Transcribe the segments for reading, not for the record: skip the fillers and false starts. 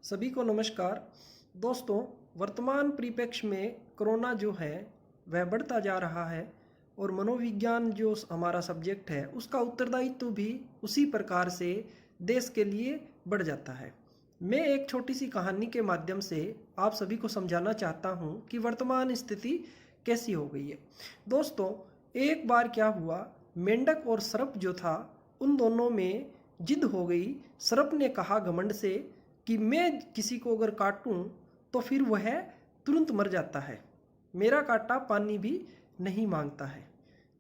सभी को नमस्कार। दोस्तों, वर्तमान परिप्रेक्ष्य में कोरोना जो है वह बढ़ता जा रहा है और मनोविज्ञान जो हमारा सब्जेक्ट है उसका उत्तरदायित्व भी उसी प्रकार से देश के लिए बढ़ जाता है। मैं एक छोटी सी कहानी के माध्यम से आप सभी को समझाना चाहता हूँ कि वर्तमान स्थिति कैसी हो गई है। दोस्तों, एक बार क्या हुआ, मेंढक और सर्प जो था उन दोनों में जिद हो गई। सर्प ने कहा घमंड से कि मैं किसी को अगर काटूं तो फिर वह तुरंत मर जाता है, मेरा काटा पानी भी नहीं मांगता है।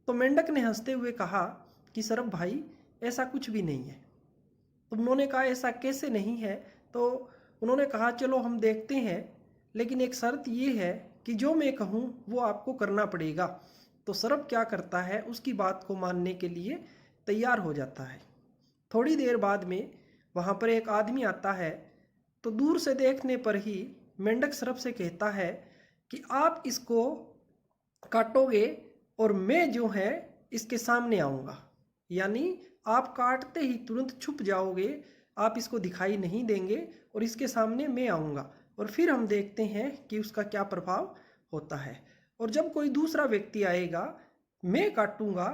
तो मेंढक ने हंसते हुए कहा कि सर्प भाई, ऐसा कुछ भी नहीं है। तो उन्होंने कहा ऐसा कैसे नहीं है? तो उन्होंने कहा चलो हम देखते हैं, लेकिन एक शर्त ये है कि जो मैं कहूँ वो आपको करना पड़ेगा। तो सर्प क्या करता है, उसकी बात को मानने के लिए तैयार हो जाता है। थोड़ी देर बाद में वहाँ पर एक आदमी आता है। तो दूर से देखने पर ही मेंढक सर्प से कहता है कि आप इसको काटोगे और मैं जो है इसके सामने आऊँगा, यानी आप काटते ही तुरंत छुप जाओगे, आप इसको दिखाई नहीं देंगे और इसके सामने मैं आऊँगा और फिर हम देखते हैं कि उसका क्या प्रभाव होता है। और जब कोई दूसरा व्यक्ति आएगा, मैं काटूंगा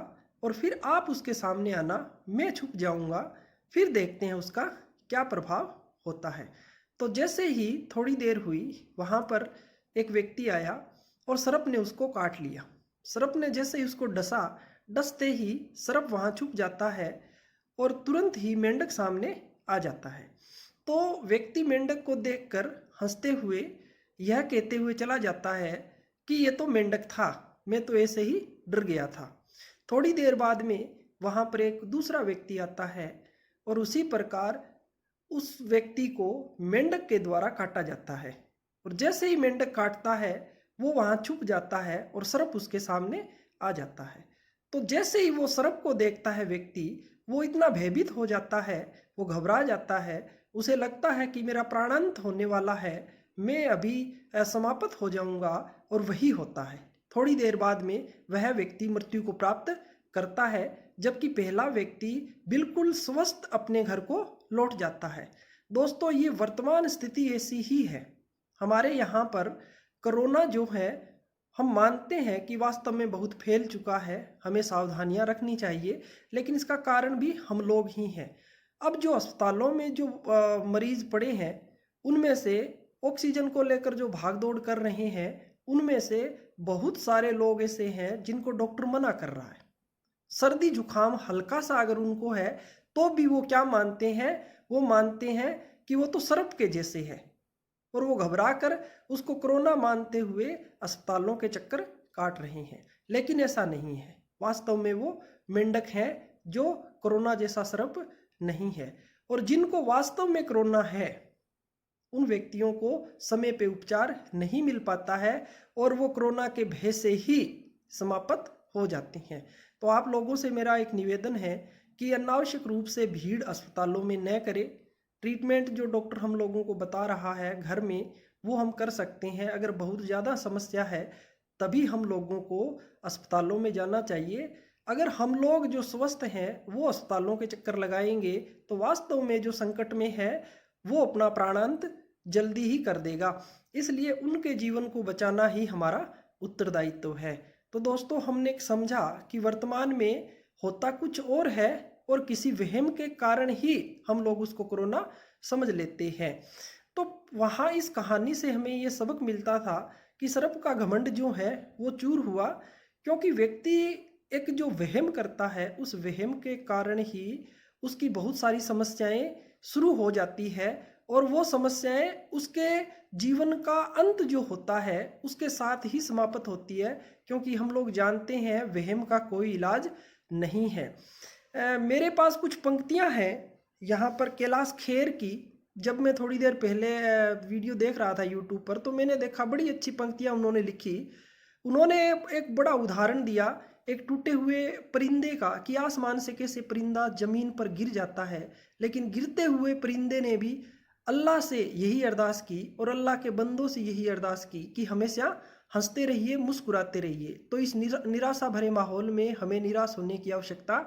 और फिर आप उसके सामने आना, मैं छुप जाऊंगा, फिर देखते हैं उसका क्या प्रभाव होता है। तो जैसे ही थोड़ी देर हुई, वहाँ पर एक व्यक्ति आया और सर्प ने उसको काट लिया। सर्प ने जैसे ही उसको डसा, डसते ही सर्प वहाँ छुप जाता है और तुरंत ही मेंढक सामने आ जाता है। तो व्यक्ति मेंढक को देखकर हंसते हुए यह कहते हुए चला जाता है कि ये तो मेंढक था, मैं तो ऐसे ही डर गया था। थोड़ी देर बाद में वहाँ पर एक दूसरा व्यक्ति आता है और उसी प्रकार उस व्यक्ति को मेंढक के द्वारा काटा जाता है। और जैसे ही मेंढक काटता है वो वहाँ छुप जाता है और सर्प उसके सामने आ जाता है। तो जैसे ही वो सर्प को देखता है व्यक्ति, वो इतना भयभीत हो जाता है, वो घबरा जाता है, उसे लगता है कि मेरा प्राणांत होने वाला है, मैं अभी समाप्त हो जाऊंगा। और वही होता है। थोड़ी देर बाद में वह व्यक्ति मृत्यु को प्राप्त करता है, जबकि पहला व्यक्ति बिल्कुल स्वस्थ अपने घर को लौट जाता है। दोस्तों, ये वर्तमान स्थिति ऐसी ही है। हमारे यहाँ पर कोरोना जो है, हम मानते हैं कि वास्तव में बहुत फैल चुका है, हमें सावधानियां रखनी चाहिए, लेकिन इसका कारण भी हम लोग ही हैं। अब जो अस्पतालों में जो मरीज पड़े हैं, उनमें से ऑक्सीजन को लेकर जो भागदौड़ कर रहे हैं, उनमें से बहुत सारे लोग ऐसे हैं जिनको डॉक्टर मना कर रहा है। सर्दी जुकाम हल्का सा अगर उनको है तो भी वो क्या मानते हैं, वो मानते हैं कि वो तो सर्प के जैसे है, और वो घबरा कर उसको कोरोना मानते हुए अस्पतालों के चक्कर काट रहे हैं। लेकिन ऐसा नहीं है, वास्तव में वो मेंढक हैं जो कोरोना जैसा सर्प नहीं है। और जिनको वास्तव में कोरोना है, उन व्यक्तियों को समय पे उपचार नहीं मिल पाता है और वो कोरोना के भय से ही समाप्त हो जाती हैं। तो आप लोगों से मेरा एक निवेदन है कि अनावश्यक रूप से भीड़ अस्पतालों में न करें। ट्रीटमेंट जो डॉक्टर हम लोगों को बता रहा है घर में, वो हम कर सकते हैं। अगर बहुत ज़्यादा समस्या है तभी हम लोगों को अस्पतालों में जाना चाहिए। अगर हम लोग जो स्वस्थ हैं वो अस्पतालों के चक्कर लगाएंगे तो वास्तव में जो संकट में है वो अपना प्राणांत जल्दी ही कर देगा। इसलिए उनके जीवन को बचाना ही हमारा उत्तरदायित्व है। तो दोस्तों, हमने समझा कि वर्तमान में होता कुछ और है और किसी वहम के कारण ही हम लोग उसको कोरोना समझ लेते हैं। तो वहाँ इस कहानी से हमें ये सबक मिलता था कि सर्प का घमंड जो है वो चूर हुआ, क्योंकि व्यक्ति एक जो वहम करता है उस वहम के कारण ही उसकी बहुत सारी समस्याएं शुरू हो जाती है और वो समस्याएं उसके जीवन का अंत जो होता है उसके साथ ही समाप्त होती है, क्योंकि हम लोग जानते हैं वहम का कोई इलाज नहीं है। मेरे पास कुछ पंक्तियां हैं यहाँ पर कैलाश खेर की। जब मैं थोड़ी देर पहले वीडियो देख रहा था यूट्यूब पर, तो मैंने देखा बड़ी अच्छी पंक्तियां उन्होंने लिखी। उन्होंने एक बड़ा उदाहरण दिया एक टूटे हुए परिंदे का, कि आसमान से कैसे परिंदा जमीन पर गिर जाता है, लेकिन गिरते हुए परिंदे ने भी अल्लाह से यही अरदास की और अल्लाह के बंदों से यही अरदास की कि हमेशा हंसते रहिए, मुस्कुराते रहिए। तो इस निराशा भरे माहौल में हमें निराश होने की आवश्यकता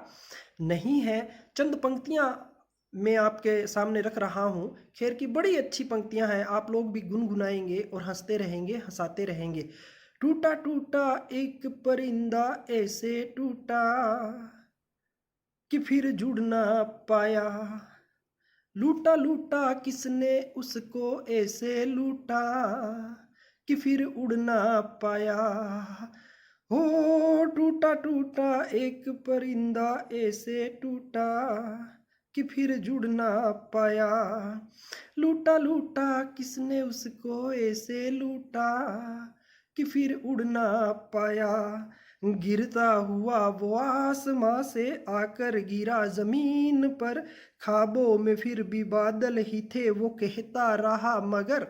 नहीं है। चंद पंक्तियां मैं आपके सामने रख रहा हूँ। शेर की बड़ी अच्छी पंक्तियाँ हैं, आप लोग भी गुनगुनाएंगे और हंसते रहेंगे, हंसाते रहेंगे। टूटा टूटा एक परिंदा ऐसे टूटा कि फिर जुड़ ना पाया। लूटा लूटा किसने उसको ऐसे लूटा कि फिर उड़ ना पाया। हो टूटा टूटा एक परिंदा ऐसे टूटा कि फिर जुड़ ना पाया। लूटा लूटा किसने उसको ऐसे लूटा कि फिर उड़ ना पाया। गिरता हुआ वो आसमां से आकर गिरा जमीन पर, ख्वाबों में फिर भी बादल ही थे वो कहता रहा मगर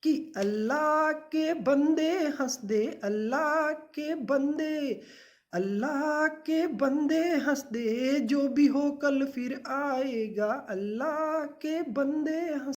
कि अल्लाह के बंदे हंस दे, अल्लाह के बंदे, अल्लाह के बंदे हंस दे, जो भी हो कल फिर आएगा, अल्लाह के बंदे हंस